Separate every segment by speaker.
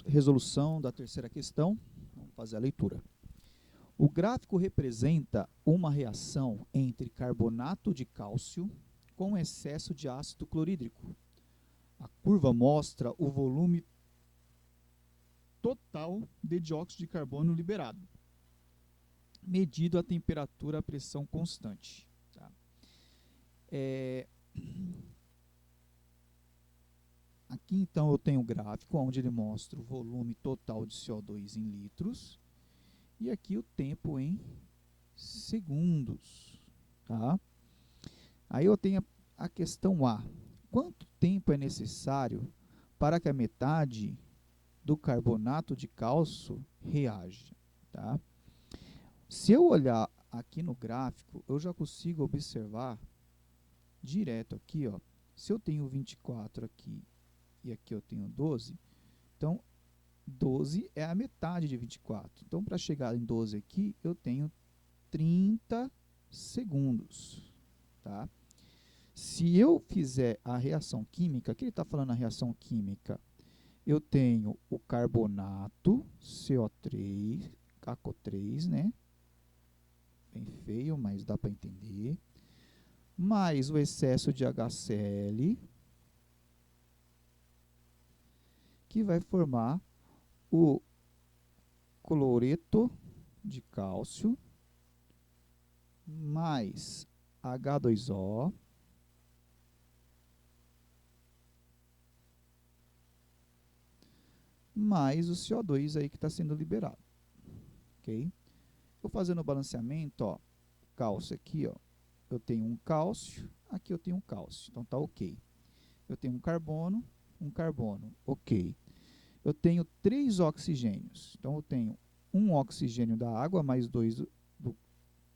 Speaker 1: Resolução da terceira questão. Vamos fazer a leitura. O gráfico representa uma reação entre carbonato de cálcio com excesso de ácido clorídrico. A curva mostra o volume total de dióxido de carbono liberado, medido a temperatura a pressão constante. Tá? Aqui então eu tenho o gráfico onde ele mostra o volume total de CO2 em litros e aqui o tempo em segundos. Tá? Aí eu tenho a questão A. Quanto tempo é necessário para que a metade do carbonato de cálcio reaja? Tá? Se eu olhar aqui no gráfico, eu já consigo observar direto aqui, ó. Se eu tenho 24 aqui e aqui eu tenho 12, então 12 é a metade de 24. Então, para chegar em 12 aqui, eu tenho 30 segundos. Tá? Se eu fizer a reação química, aqui ele está falando a reação química, eu tenho o carbonato, CO3, CaCO3, né? Bem feio, mas dá para entender. Mais o excesso de HCl, que vai formar o cloreto de cálcio, mais H2O, mais o CO2 aí que está sendo liberado. Ok? Vou fazendo o balanceamento, ó, cálcio aqui, ó, eu tenho um cálcio, aqui eu tenho um cálcio, então tá ok. Eu tenho um carbono, ok. Eu tenho 3 oxigênios, então eu tenho um oxigênio da água, mais 2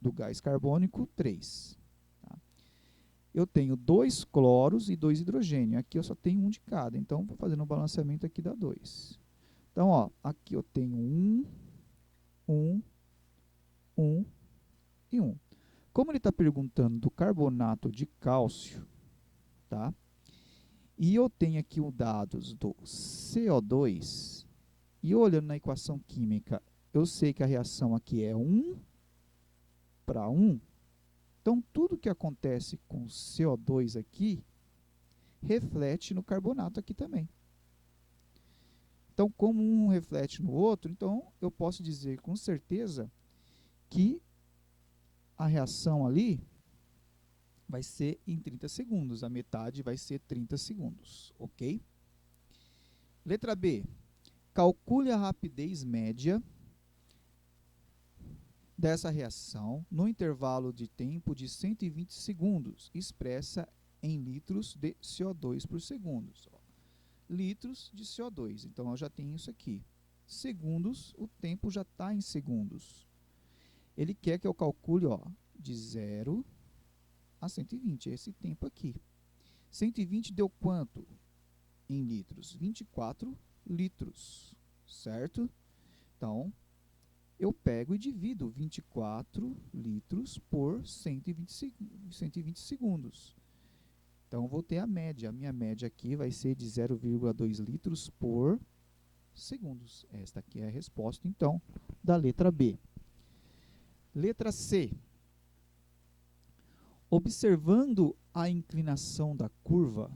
Speaker 1: do gás carbônico, 3. Tá? Eu tenho 2 cloros e 2 hidrogênios, aqui eu só tenho um de cada, então vou fazendo um balanceamento aqui, dá 2. Então, ó, aqui eu tenho 1 e 1. Como ele está perguntando do carbonato de cálcio, tá? E eu tenho aqui os dados do CO2, e olhando na equação química, eu sei que a reação aqui é 1 para 1. Então, tudo que acontece com CO2 aqui, reflete no carbonato aqui também. Então, como um reflete no outro, então eu posso dizer com certeza que a reação ali vai ser em 30 segundos. A metade vai ser 30 segundos, ok? Letra B. Calcule a rapidez média dessa reação no intervalo de tempo de 120 segundos, expressa em litros de CO2 por segundo. Litros de CO2, então eu já tenho isso aqui. Segundos, o tempo já está em segundos. Ele quer que eu calcule, ó, de 0 a 120, esse tempo aqui. 120 deu quanto em litros? 24 litros, certo? Então, eu pego e divido 24 litros por 120 segundos. Então, vou ter a média. A minha média aqui vai ser de 0,2 litros por segundos. Esta aqui é a resposta, então, da letra B. Letra C. Observando a inclinação da curva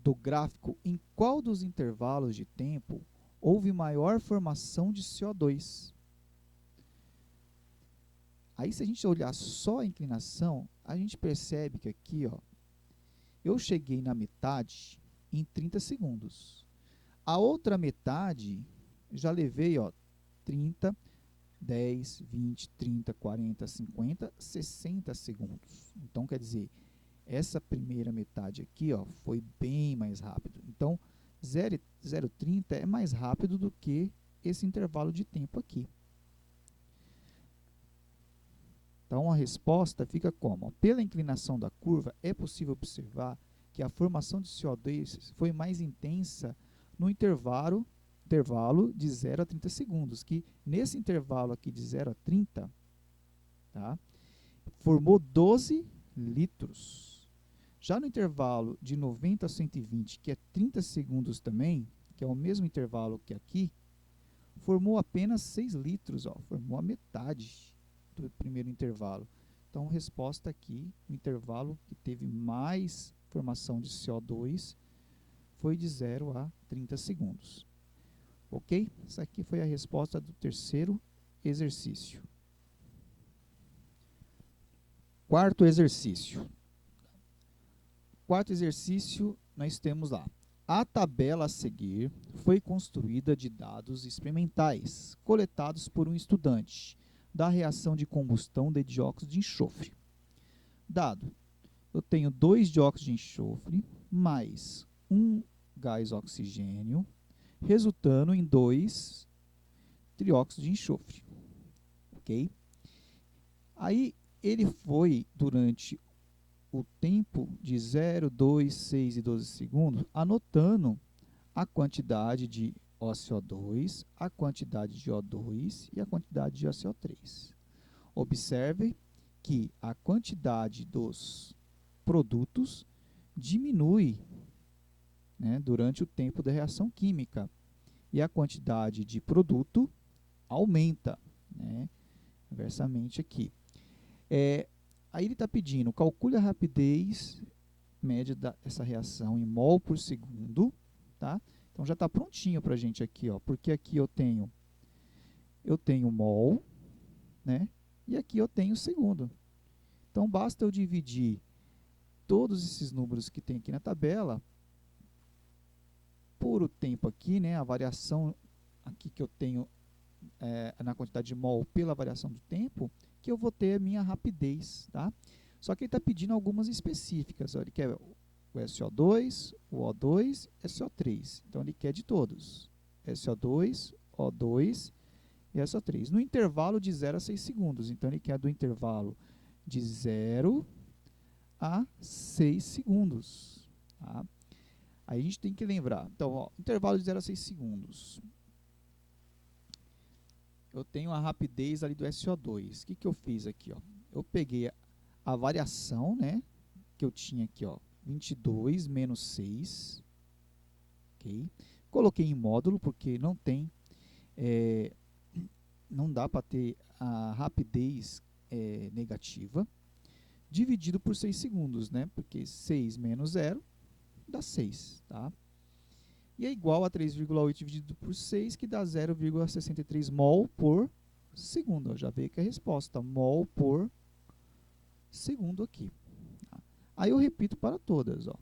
Speaker 1: do gráfico, em qual dos intervalos de tempo houve maior formação de CO2? Aí, se a gente olhar só a inclinação, a gente percebe que aqui, ó, eu cheguei na metade em 30 segundos. A outra metade, já levei, ó, 30, 10, 20, 30, 40, 50, 60 segundos. Então, quer dizer, essa primeira metade aqui, ó, foi bem mais rápido. Então, 0,30 é mais rápido do que esse intervalo de tempo aqui. Então, a resposta fica como? Pela inclinação da curva, é possível observar que a formação de CO2 foi mais intensa no intervalo de 0 a 30 segundos, que nesse intervalo aqui de 0 a 30, tá, formou 12 litros. Já no intervalo de 90 a 120, que é 30 segundos também, que é o mesmo intervalo que aqui, formou apenas 6 litros, ó, formou a metade do primeiro intervalo. Então, resposta aqui, o intervalo que teve mais formação de CO2 foi de 0 a 30 segundos. Ok? Essa aqui foi a resposta do terceiro exercício. Quarto exercício. Quarto exercício, nós temos lá. A tabela a seguir foi construída de dados experimentais coletados por um estudante da reação de combustão de dióxido de enxofre. Dado, eu tenho 2 dióxidos de enxofre mais 1 gás oxigênio, resultando em 2 trióxidos de enxofre. Ok? Aí ele foi, durante o tempo de 0, 2, 6 e 12 segundos, anotando a quantidade de OCO2, a quantidade de O2 e a quantidade de OCO3. Observe que a quantidade dos produtos diminui, né, durante o tempo da reação química e a quantidade de produto aumenta, né, inversamente aqui. Aí ele está pedindo, calcule a rapidez média dessa reação em mol por segundo, tá? Então já está prontinho para a gente aqui, ó, porque aqui eu tenho mol, né? E aqui eu tenho segundo. Então basta eu dividir todos esses números que tem aqui na tabela por o tempo aqui, né? A variação aqui que eu tenho na quantidade de mol pela variação do tempo, que eu vou ter a minha rapidez, tá? Só que ele está pedindo algumas específicas. Ó, ele quer o SO2, o O2 e SO3. Então, ele quer de todos. SO2, O2 e SO3. No intervalo de 0 a 6 segundos. Então, ele quer do intervalo de 0 a 6 segundos. Tá? Aí a gente tem que lembrar. Então, ó, intervalo de 0 a 6 segundos. Eu tenho a rapidez ali do SO2. O que eu fiz aqui? Ó? Eu peguei a variação, né, que eu tinha aqui, ó, 22 menos 6. Okay? Coloquei em módulo, porque não tem, não dá para ter a rapidez negativa, dividido por 6 segundos, né, porque 6 menos 0 dá 6. Tá? E é igual a 3,8 dividido por 6, que dá 0,63 mol por segundo. Ó, já veio que a resposta, mol por segundo aqui. Tá? Aí eu repito para todas. Ó.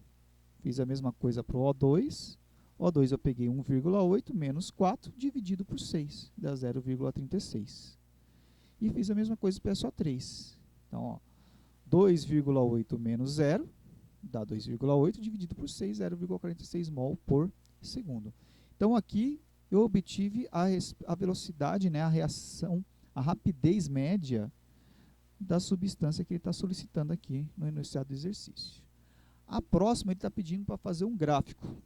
Speaker 1: Fiz a mesma coisa para o O2. O2 eu peguei 1,8 menos 4 dividido por 6, dá 0,36. E fiz a mesma coisa para o SO3. Então, 2,8 menos 0 dá 2,8 dividido por 6, 0,46 mol por segundo. Então, aqui eu obtive a velocidade, né, a reação, a rapidez média da substância que ele está solicitando aqui no enunciado do exercício. A próxima, ele está pedindo para fazer um gráfico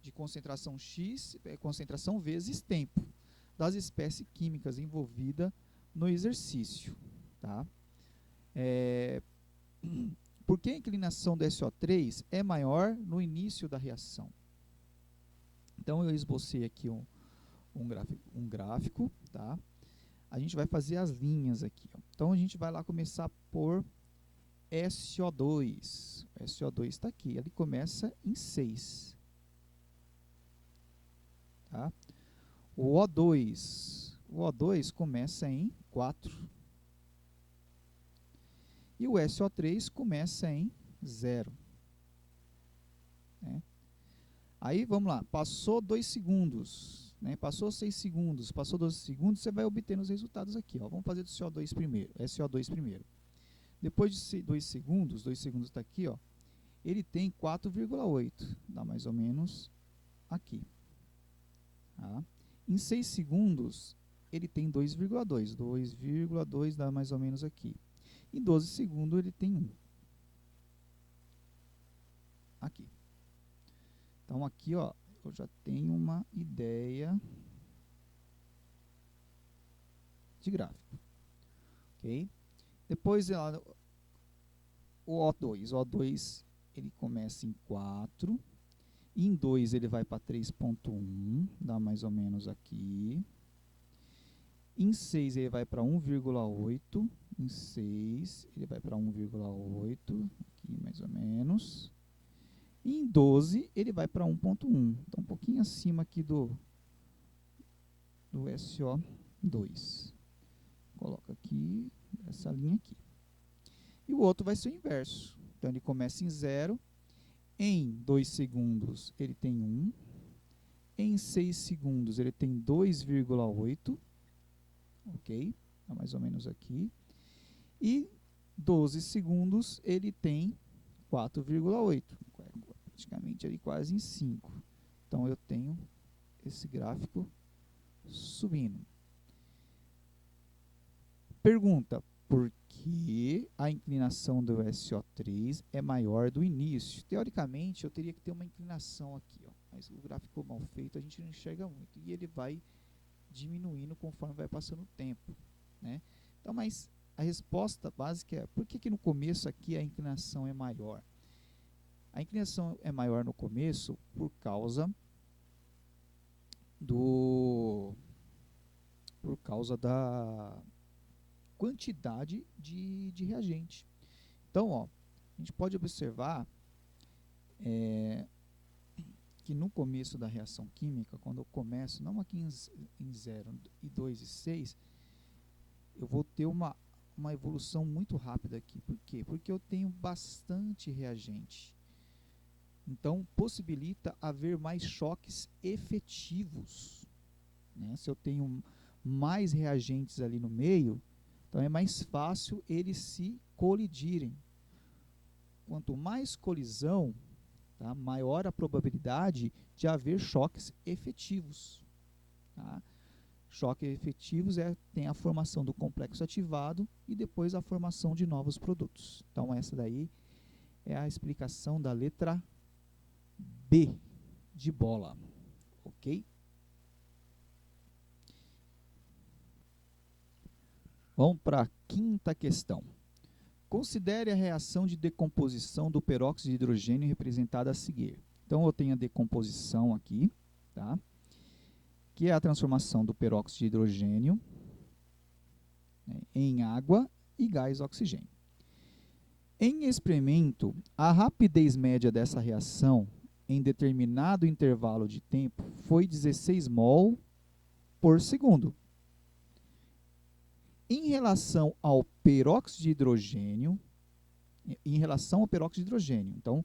Speaker 1: de concentração X, concentração vezes tempo, das espécies químicas envolvidas no exercício. Tá? Por que a inclinação do SO3 é maior no início da reação? Então, eu esbocei aqui um gráfico, tá? A gente vai fazer as linhas aqui. Ó. Então, a gente vai lá começar por SO2. O SO2 está aqui, ele começa em 6. Tá? O O2 começa em 4. E o SO3 começa em 0. Né? Aí, vamos lá, passou 2 segundos, né? Passou 6 segundos, passou 12 segundos, você vai obtendo os resultados aqui. Ó. Vamos fazer do CO2 primeiro, SO2 primeiro. Depois de 2 segundos está aqui, ó, ele tem 4,8, dá mais ou menos aqui. Tá? Em 6 segundos, ele tem 2,2, 2,2 dá mais ou menos aqui. Em 12 segundos, ele tem 1. Aqui. Então, aqui, ó, eu já tenho uma ideia de gráfico. Ok? Depois, o O2. O O2, ele começa em 4 Em 2 ele vai para 3,1, dá mais ou menos aqui. Em 6 ele vai para 1,8. Em 6 ele vai para 1,8, aqui mais ou menos. E em 12 ele vai para 1,1. Então um pouquinho acima aqui do SO2. Coloca aqui, essa linha aqui. E o outro vai ser o inverso. Então ele começa em 0. Em 2 segundos ele tem 1. Em 6 segundos ele tem 2,8. Ok? Tá mais ou menos aqui. E 12 segundos ele tem 4,8. Praticamente ali quase em 5. Então eu tenho esse gráfico subindo. Pergunta: por que a inclinação do SO3 é maior do início? Teoricamente, eu teria que ter uma inclinação aqui, ó, mas o gráfico mal feito a gente não enxerga muito. E ele vai diminuindo conforme vai passando o tempo, né? Então, mas a resposta básica é: por que no começo aqui a inclinação é maior? A inclinação é maior no começo por causa da quantidade de reagente. Então, ó, a gente pode observar que no começo da reação química, quando eu começo, não aqui em 0, e 2 e 6, eu vou ter uma evolução muito rápida aqui. Por quê? Porque eu tenho bastante reagente. Então, possibilita haver mais choques efetivos, né? Se eu tenho mais reagentes ali no meio, então é mais fácil eles se colidirem. Quanto mais colisão, tá, maior a probabilidade de haver choques efetivos. Tá? Choques efetivos tem a formação do complexo ativado e depois a formação de novos produtos. Então, essa daí é a explicação da letra B de bola. Ok? Vamos para a quinta questão. Considere a reação de decomposição do peróxido de hidrogênio representada a seguir. Então, eu tenho a decomposição aqui, tá? Que é a transformação do peróxido de hidrogênio, né, em água e gás oxigênio. Em experimento, a rapidez média dessa reação em determinado intervalo de tempo foi 16 mol por segundo. Em relação ao peróxido de hidrogênio, então,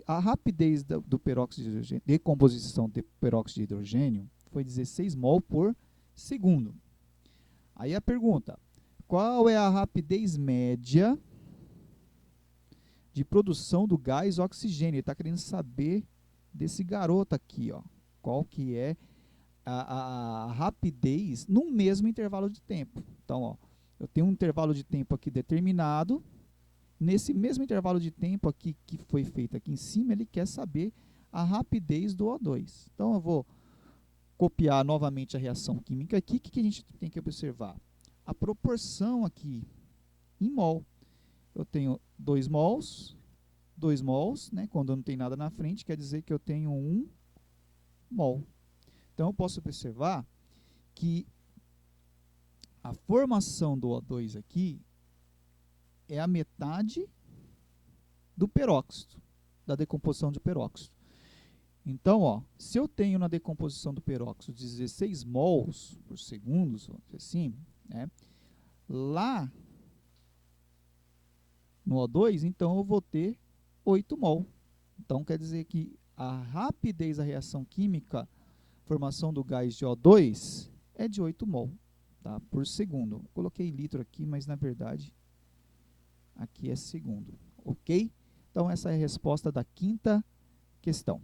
Speaker 1: a rapidez do peróxido de hidrogênio, decomposição de peróxido de hidrogênio, foi 16 mol por segundo. Aí a pergunta: qual é a rapidez média de produção do gás oxigênio? Ele está querendo saber desse garoto aqui, ó. Qual que é a rapidez no mesmo intervalo de tempo. Então, ó, eu tenho um intervalo de tempo aqui determinado. Nesse mesmo intervalo de tempo aqui que foi feito aqui em cima, ele quer saber a rapidez do O2. Então, eu vou copiar novamente a reação química aqui. O que a gente tem que observar? A proporção aqui em mol. Eu tenho 2 mols, né? Quando não tem nada na frente, quer dizer que eu tenho 1 mol. Então, eu posso observar que a formação do O2 aqui é a metade do peróxido, da decomposição de peróxido. Então, ó, se eu tenho na decomposição do peróxido 16 mols por segundo, vamos dizer assim, né, lá no O2, então eu vou ter 8 mol. Então, quer dizer que a rapidez da reação química, formação do gás de O2, é de 8 mol, tá, por segundo. Eu coloquei litro aqui, mas na verdade aqui é segundo, ok? Então, essa é a resposta da quinta questão.